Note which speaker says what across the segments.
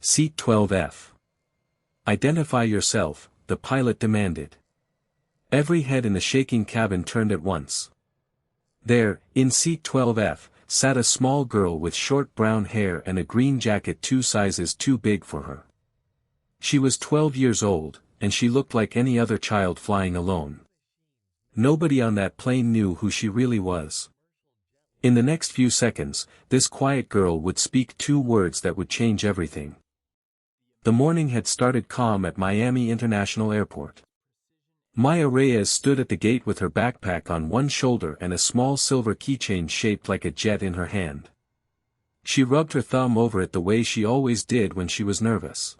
Speaker 1: Seat 12F. Identify yourself, the pilot demanded. Every head in the shaking cabin turned at once. There, in seat 12F, sat a small girl with short brown hair and a green jacket 2 sizes too big for her. She was 12 years old, and she looked like any other child flying alone. Nobody on that plane knew who she really was. In the next few seconds, this quiet girl would speak 2 words that would change everything. The morning had started calm at Miami International Airport. Maya Reyes stood at the gate with her backpack on one shoulder and a small silver keychain shaped like a jet in her hand. She rubbed her thumb over it the way she always did when she was nervous.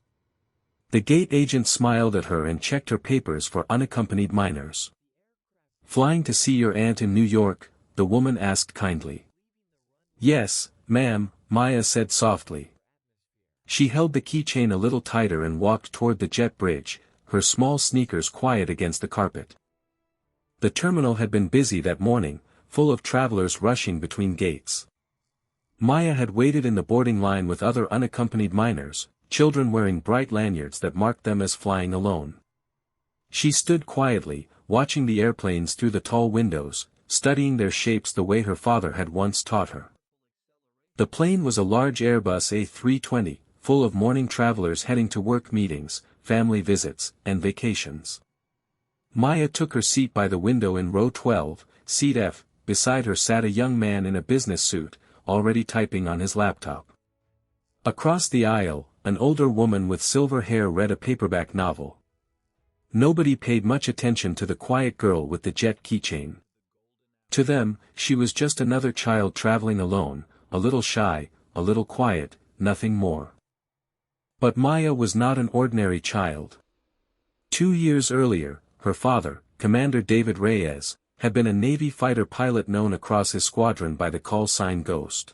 Speaker 1: The gate agent smiled at her and checked her papers for unaccompanied minors. "Flying to see your aunt in New York?" the woman asked kindly. "Yes, ma'am," Maya said softly. She held the keychain a little tighter and walked toward the jet bridge, her small sneakers quiet against the carpet. The terminal had been busy that morning, full of travelers rushing between gates. Maya had waited in the boarding line with other unaccompanied minors, children wearing bright lanyards that marked them as flying alone. She stood quietly, watching the airplanes through the tall windows, studying their shapes the way her father had once taught her. The plane was a large Airbus A320, full of morning travelers heading to work meetings, family visits, and vacations. Maya took her seat by the window in row 12, seat F. Beside her sat a young man in a business suit, already typing on his laptop. Across the aisle, an older woman with silver hair read a paperback novel. Nobody paid much attention to the quiet girl with the jet keychain. To them, she was just another child traveling alone, a little shy, a little quiet, nothing more. But Maya was not an ordinary child. 2 years earlier, her father, Commander David Reyes, had been a Navy fighter pilot known across his squadron by the call sign Ghost.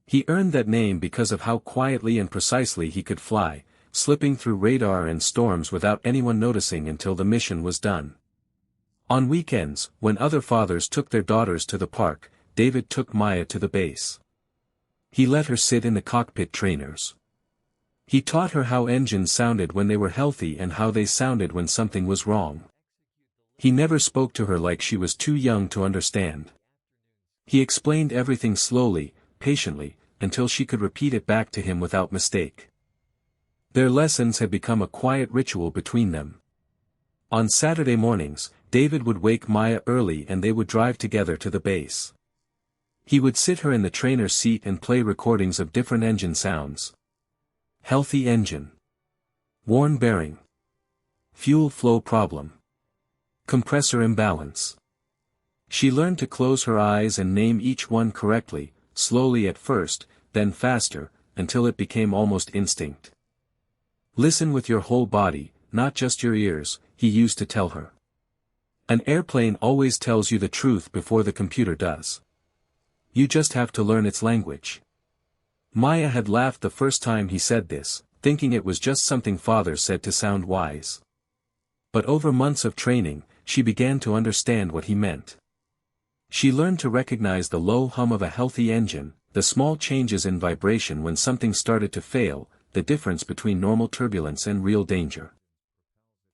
Speaker 1: He earned that name because of how quietly and precisely he could fly, slipping through radar and storms without anyone noticing until the mission was done. On weekends, when other fathers took their daughters to the park, David took Maya to the base. He let her sit in the cockpit trainers. He taught her how engines sounded when they were healthy and how they sounded when something was wrong. He never spoke to her like she was too young to understand. He explained everything slowly, patiently, until she could repeat it back to him without mistake. Their lessons had become a quiet ritual between them. On Saturday mornings, David would wake Maya early and they would drive together to the base. He would sit her in the trainer's seat and play recordings of different engine sounds. Healthy engine. Worn bearing. Fuel flow problem. Compressor imbalance. She learned to close her eyes and name each one correctly, slowly at first, then faster, until it became almost instinct. "Listen with your whole body, not just your ears," he used to tell her. "An airplane always tells you the truth before the computer does. You just have to learn its language." Maya had laughed the first time he said this, thinking it was just something father said to sound wise. But over months of training, she began to understand what he meant. She learned to recognize the low hum of a healthy engine, the small changes in vibration when something started to fail, the difference between normal turbulence and real danger.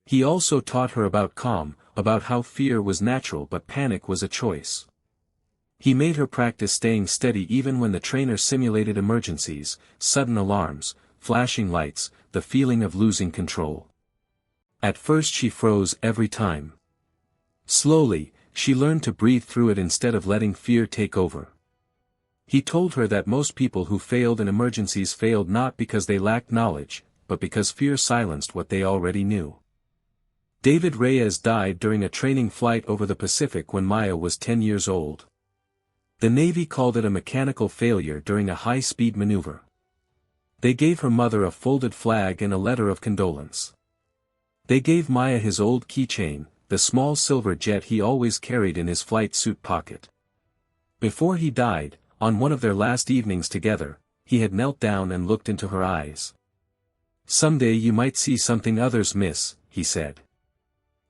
Speaker 1: He also taught her about calm, about how fear was natural but panic was a choice. He made her practice staying steady even when the trainer simulated emergencies, sudden alarms, flashing lights, the feeling of losing control. At first she froze every time. Slowly, she learned to breathe through it instead of letting fear take over. He told her that most people who failed in emergencies failed not because they lacked knowledge, but because fear silenced what they already knew. David Reyes died during a training flight over the Pacific when Maya was 10 years old. The Navy called it a mechanical failure during a high-speed maneuver. They gave her mother a folded flag and a letter of condolence. They gave Maya his old keychain, the small silver jet he always carried in his flight suit pocket. Before he died, on one of their last evenings together, he had knelt down and looked into her eyes. "Someday you might see something others miss," he said.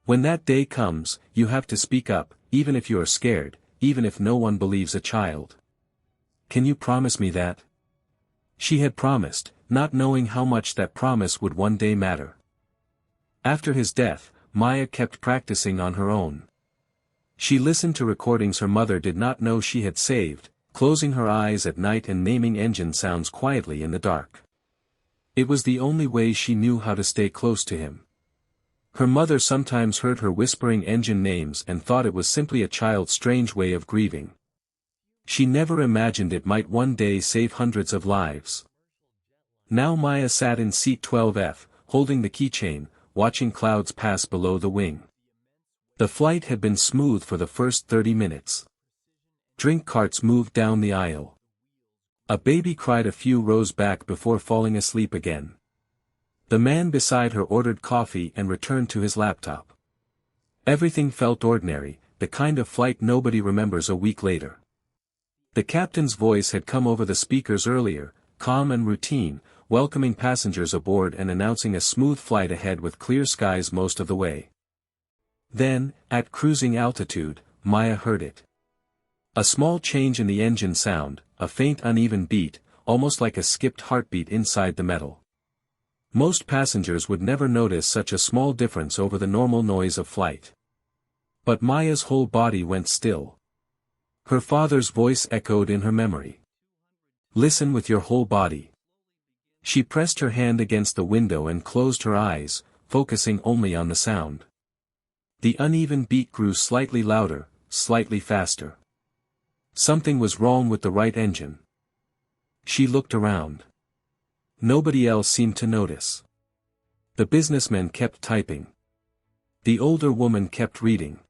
Speaker 1: "When that day comes, you have to speak up, even if you are scared, even if no one believes a child. Can you promise me that?" She had promised, not knowing how much that promise would one day matter. After his death, Maya kept practicing on her own. She listened to recordings her mother did not know she had saved, closing her eyes at night and naming engine sounds quietly in the dark. It was the only way she knew how to stay close to him. Her mother sometimes heard her whispering engine names and thought it was simply a child's strange way of grieving. She never imagined it might one day save hundreds of lives. Now Maya sat in seat 12F, holding the keychain, watching clouds pass below the wing. The flight had been smooth for the first 30 minutes. Drink carts moved down the aisle. A baby cried a few rows back before falling asleep again. The man beside her ordered coffee and returned to his laptop. Everything felt ordinary, the kind of flight nobody remembers a week later. The captain's voice had come over the speakers earlier, calm and routine, welcoming passengers aboard and announcing a smooth flight ahead with clear skies most of the way. Then, at cruising altitude, Maya heard it. A small change in the engine sound, a faint uneven beat, almost like a skipped heartbeat inside the metal. Most passengers would never notice such a small difference over the normal noise of flight. But Maya's whole body went still. Her father's voice echoed in her memory. "Listen with your whole body." She pressed her hand against the window and closed her eyes, focusing only on the sound. The uneven beat grew slightly louder, slightly faster. Something was wrong with the right engine. She looked around. Nobody else seemed to notice. The businessman kept typing. The older woman kept reading.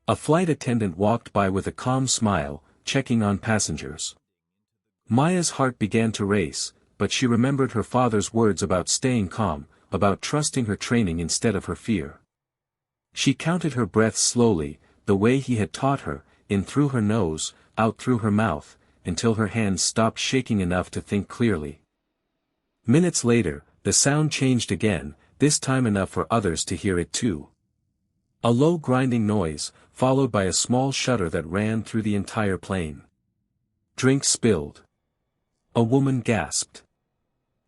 Speaker 1: A flight attendant walked by with a calm smile, checking on passengers. Maya's heart began to race, but she remembered her father's words about staying calm, about trusting her training instead of her fear. She counted her breaths slowly, the way he had taught her, in through her nose, out through her mouth, until her hands stopped shaking enough to think clearly. Minutes later, the sound changed again, this time enough for others to hear it too. A low grinding noise, followed by a small shudder that ran through the entire plane. Drink spilled. A woman gasped.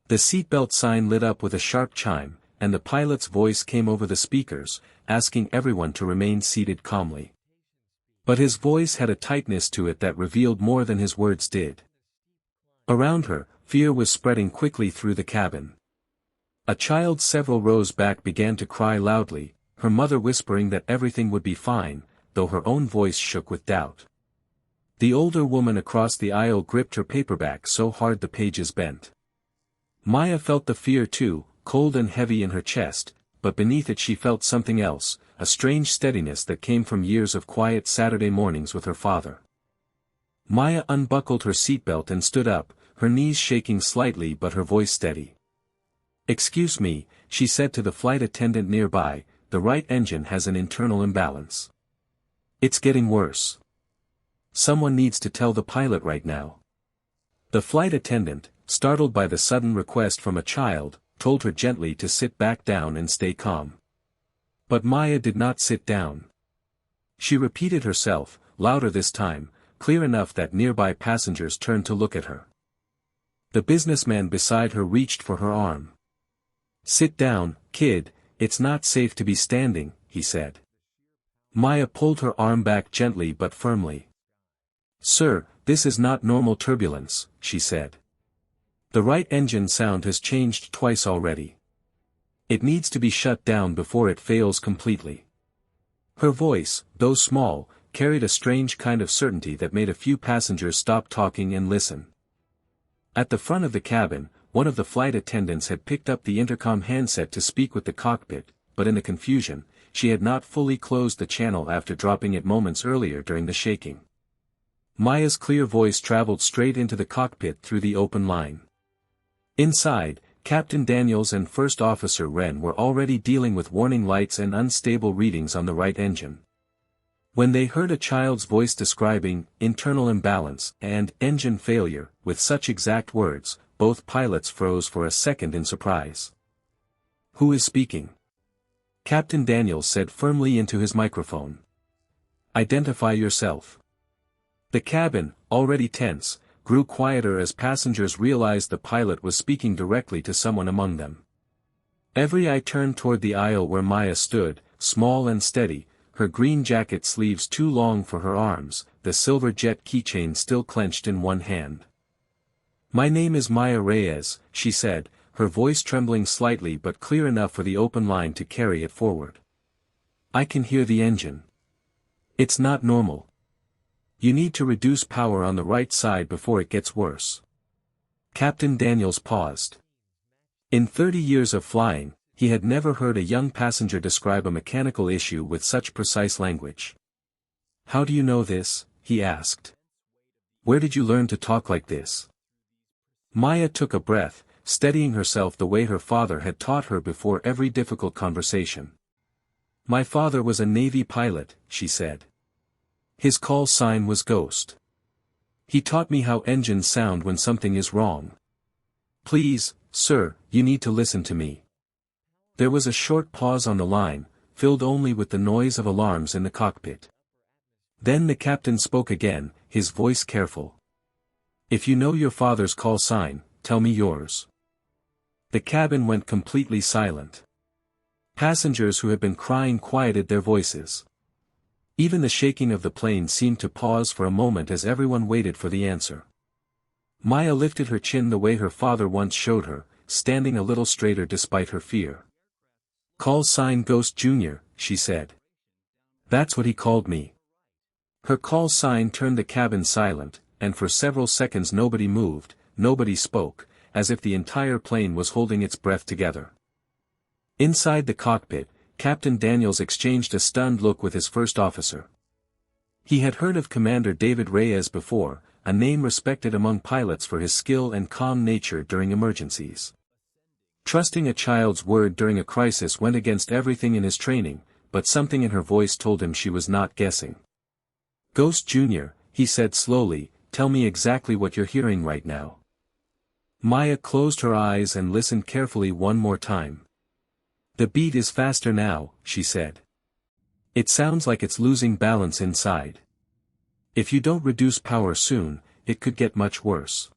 Speaker 1: The seatbelt sign lit up with a sharp chime, and the pilot's voice came over the speakers, asking everyone to remain seated calmly. But his voice had a tightness to it that revealed more than his words did. Around her, fear was spreading quickly through the cabin. A child several rows back began to cry loudly, her mother whispering that everything would be fine, though her own voice shook with doubt. The older woman across the aisle gripped her paperback so hard the pages bent. Maya felt the fear too, cold and heavy in her chest, but beneath it she felt something else, a strange steadiness that came from years of quiet Saturday mornings with her father. Maya unbuckled her seatbelt and stood up, her knees shaking slightly but her voice steady. "Excuse me," she said to the flight attendant nearby, "the right engine has an internal imbalance. It's getting worse. Someone needs to tell the pilot right now." The flight attendant, startled by the sudden request from a child, told her gently to sit back down and stay calm. But Maya did not sit down. She repeated herself, louder this time, clear enough that nearby passengers turned to look at her. The businessman beside her reached for her arm. "Sit down, kid, it's not safe to be standing," he said. Maya pulled her arm back gently but firmly. "Sir, this is not normal turbulence," she said. "The right engine sound has changed twice already. It needs to be shut down before it fails completely." Her voice, though small, carried a strange kind of certainty that made a few passengers stop talking and listen. At the front of the cabin, one of the flight attendants had picked up the intercom handset to speak with the cockpit, but in the confusion, she had not fully closed the channel after dropping it moments earlier during the shaking. Maya's clear voice traveled straight into the cockpit through the open line. Inside, Captain Daniels and First Officer Wren were already dealing with warning lights and unstable readings on the right engine. When they heard a child's voice describing internal imbalance and engine failure with such exact words, both pilots froze for a second in surprise. "Who is speaking?" Captain Daniels said firmly into his microphone. "Identify yourself." The cabin, already tense, grew quieter as passengers realized the pilot was speaking directly to someone among them. Every eye turned toward the aisle where Maya stood, small and steady, her green jacket sleeves too long for her arms, the silver jet keychain still clenched in one hand. "My name is Maya Reyes," she said, her voice trembling slightly but clear enough for the open line to carry it forward. "I can hear the engine. It's not normal. You need to reduce power on the right side before it gets worse." Captain Daniels paused. In 30 years of flying, he had never heard a young passenger describe a mechanical issue with such precise language. "How do you know this?" he asked. "Where did you learn to talk like this?" Maya took a breath, steadying herself the way her father had taught her before every difficult conversation. "My father was a Navy pilot," she said. "His call sign was Ghost. He taught me how engines sound when something is wrong. Please, sir, you need to listen to me." There was a short pause on the line, filled only with the noise of alarms in the cockpit. Then the captain spoke again, his voice careful. "If you know your father's call sign, tell me yours." The cabin went completely silent. Passengers who had been crying quieted their voices. Even the shaking of the plane seemed to pause for a moment as everyone waited for the answer. Maya lifted her chin the way her father once showed her, standing a little straighter despite her fear. "Call sign Ghost Jr., she said. "That's what he called me." Her call sign turned the cabin silent, and for several seconds nobody moved, nobody spoke, as if the entire plane was holding its breath together. Inside the cockpit, Captain Daniels exchanged a stunned look with his first officer. He had heard of Commander David Reyes before, a name respected among pilots for his skill and calm nature during emergencies. Trusting a child's word during a crisis went against everything in his training, but something in her voice told him she was not guessing. "Ghost Jr., he said slowly, "tell me exactly what you're hearing right now." Maya closed her eyes and listened carefully one more time. "The beat is faster now," she said. "It sounds like it's losing balance inside. If you don't reduce power soon, it could get much worse.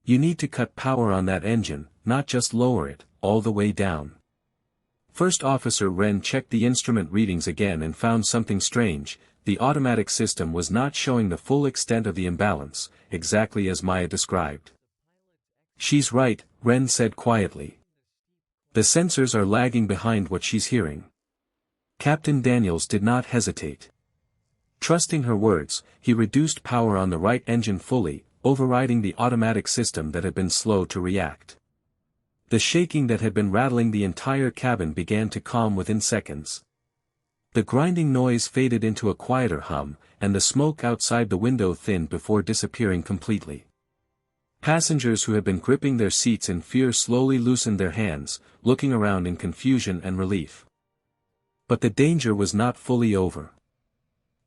Speaker 1: You need to cut power on that engine, not just lower it, all the way down." First Officer Wren checked the instrument readings again and found something strange. The automatic system was not showing the full extent of the imbalance, exactly as Maya described. "She's right," Wren said quietly. "The sensors are lagging behind what she's hearing." Captain Daniels did not hesitate. Trusting her words, he reduced power on the right engine fully, overriding the automatic system that had been slow to react. The shaking that had been rattling the entire cabin began to calm within seconds. The grinding noise faded into a quieter hum, and the smoke outside the window thinned before disappearing completely. Passengers who had been gripping their seats in fear slowly loosened their hands, looking around in confusion and relief. But the danger was not fully over.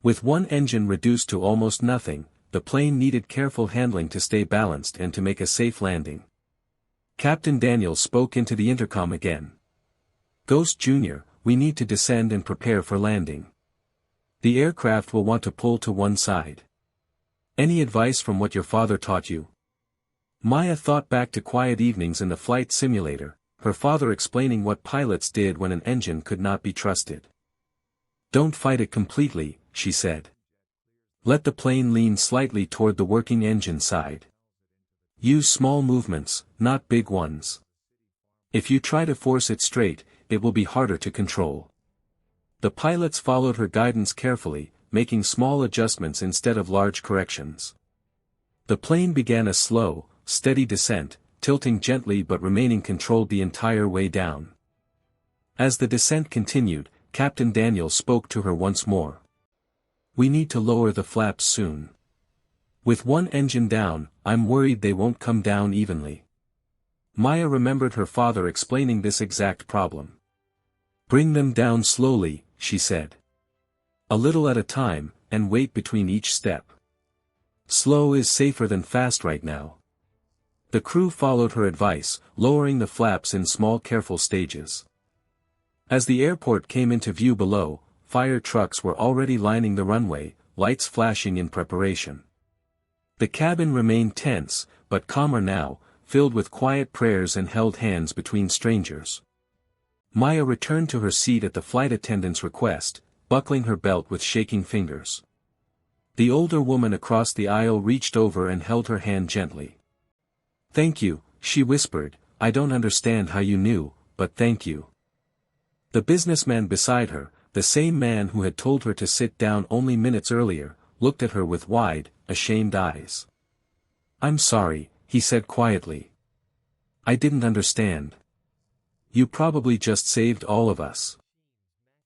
Speaker 1: With one engine reduced to almost nothing, the plane needed careful handling to stay balanced and to make a safe landing. Captain Daniels spoke into the intercom again. "Ghost Jr., we need to descend and prepare for landing. The aircraft will want to pull to one side. Any advice from what your father taught you?" Maya thought back to quiet evenings in the flight simulator, her father explaining what pilots did when an engine could not be trusted. "Don't fight it completely," she said. "Let the plane lean slightly toward the working engine side. Use small movements, not big ones. If you try to force it straight, it will be harder to control." The pilots followed her guidance carefully, making small adjustments instead of large corrections. The plane began a slow, steady descent, tilting gently but remaining controlled the entire way down. As the descent continued, Captain Daniels spoke to her once more. "We need to lower the flaps soon. With one engine down, I'm worried they won't come down evenly." Maya remembered her father explaining this exact problem. "Bring them down slowly," she said. "A little at a time, and wait between each step. Slow is safer than fast right now." The crew followed her advice, lowering the flaps in small careful stages. As the airport came into view below, fire trucks were already lining the runway, lights flashing in preparation. The cabin remained tense, but calmer now, filled with quiet prayers and held hands between strangers. Maya returned to her seat at the flight attendant's request, buckling her belt with shaking fingers. The older woman across the aisle reached over and held her hand gently. "Thank you," she whispered, "I don't understand how you knew, but thank you." The businessman beside her, the same man who had told her to sit down only minutes earlier, looked at her with wide, ashamed eyes. "I'm sorry," he said quietly. "I didn't understand. You probably just saved all of us."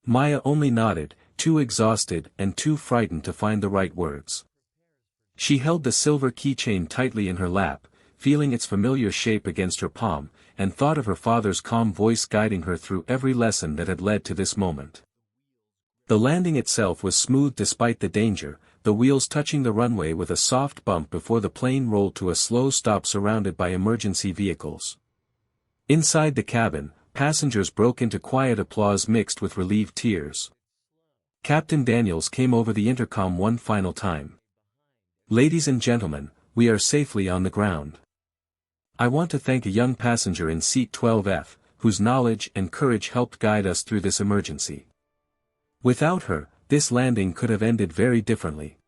Speaker 1: Maya only nodded, too exhausted and too frightened to find the right words. She held the silver keychain tightly in her lap, feeling its familiar shape against her palm, and thought of her father's calm voice guiding her through every lesson that had led to this moment. The landing itself was smooth despite the danger, the wheels touching the runway with a soft bump before the plane rolled to a slow stop surrounded by emergency vehicles. Inside the cabin, passengers broke into quiet applause mixed with relieved tears. Captain Daniels came over the intercom one final time. "Ladies and gentlemen, we are safely on the ground. I want to thank a young passenger in seat 12F, whose knowledge and courage helped guide us through this emergency. Without her, this landing could have ended very differently."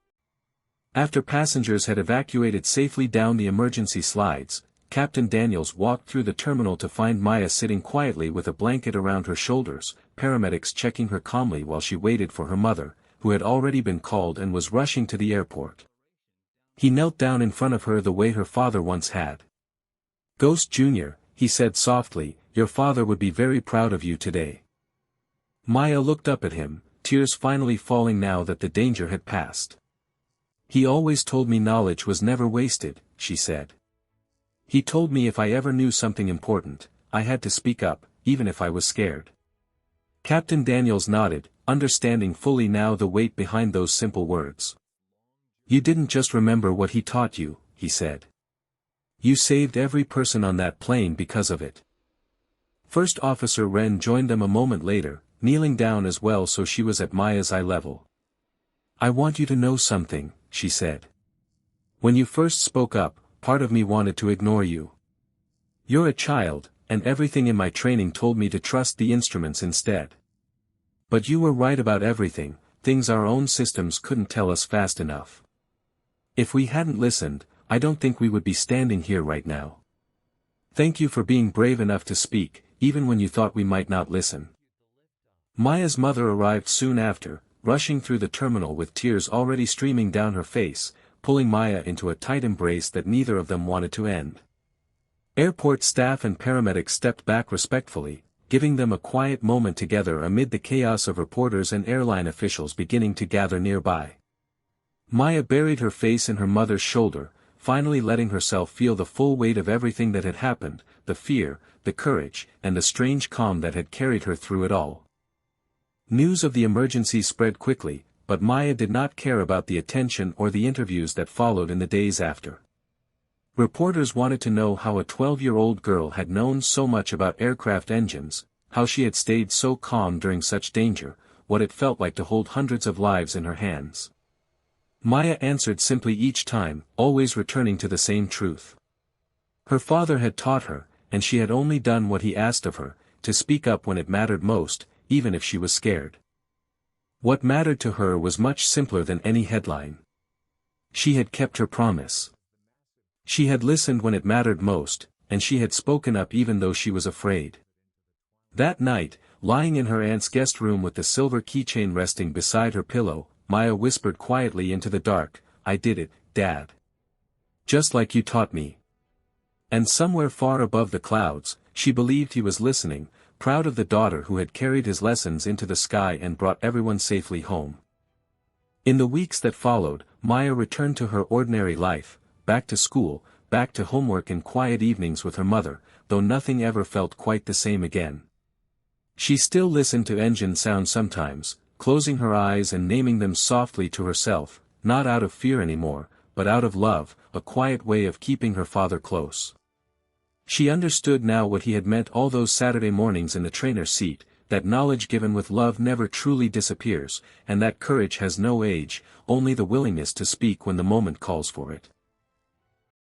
Speaker 1: After passengers had evacuated safely down the emergency slides, Captain Daniels walked through the terminal to find Maya sitting quietly with a blanket around her shoulders, paramedics checking her calmly while she waited for her mother, who had already been called and was rushing to the airport. He knelt down in front of her the way her father once had. "Ghost Jr.," he said softly, "your father would be very proud of you today." Maya looked up at him, tears finally falling now that the danger had passed. "He always told me knowledge was never wasted," she said. "He told me if I ever knew something important, I had to speak up, even if I was scared." Captain Daniels nodded, understanding fully now the weight behind those simple words. "You didn't just remember what he taught you," he said. "You saved every person on that plane because of it." First Officer Wren joined them a moment later, kneeling down as well so she was at Maya's eye level. "I want you to know something," she said. "When you first spoke up, part of me wanted to ignore you. You're a child, and everything in my training told me to trust the instruments instead. But you were right about everything, things our own systems couldn't tell us fast enough. If we hadn't listened, I don't think we would be standing here right now. Thank you for being brave enough to speak, even when you thought we might not listen." Maya's mother arrived soon after, rushing through the terminal with tears already streaming down her face, pulling Maya into a tight embrace that neither of them wanted to end. Airport staff and paramedics stepped back respectfully, giving them a quiet moment together amid the chaos of reporters and airline officials beginning to gather nearby. Maya buried her face in her mother's shoulder, finally letting herself feel the full weight of everything that had happened, the fear, the courage, and the strange calm that had carried her through it all. News of the emergency spread quickly, but Maya did not care about the attention or the interviews that followed in the days after. Reporters wanted to know how a 12-year-old girl had known so much about aircraft engines, how she had stayed so calm during such danger, what it felt like to hold hundreds of lives in her hands. Maya answered simply each time, always returning to the same truth. Her father had taught her, and she had only done what he asked of her, to speak up when it mattered most, even if she was scared. What mattered to her was much simpler than any headline. She had kept her promise. She had listened when it mattered most, and she had spoken up even though she was afraid. That night, lying in her aunt's guest room with the silver keychain resting beside her pillow, Maya whispered quietly into the dark, "I did it, Dad. Just like you taught me." And somewhere far above the clouds, she believed he was listening, proud of the daughter who had carried his lessons into the sky and brought everyone safely home. In the weeks that followed, Maya returned to her ordinary life, back to school, back to homework and quiet evenings with her mother, though nothing ever felt quite the same again. She still listened to engine sounds sometimes, closing her eyes and naming them softly to herself, not out of fear anymore, but out of love, a quiet way of keeping her father close. She understood now what he had meant all those Saturday mornings in the trainer's seat, that knowledge given with love never truly disappears, and that courage has no age, only the willingness to speak when the moment calls for it.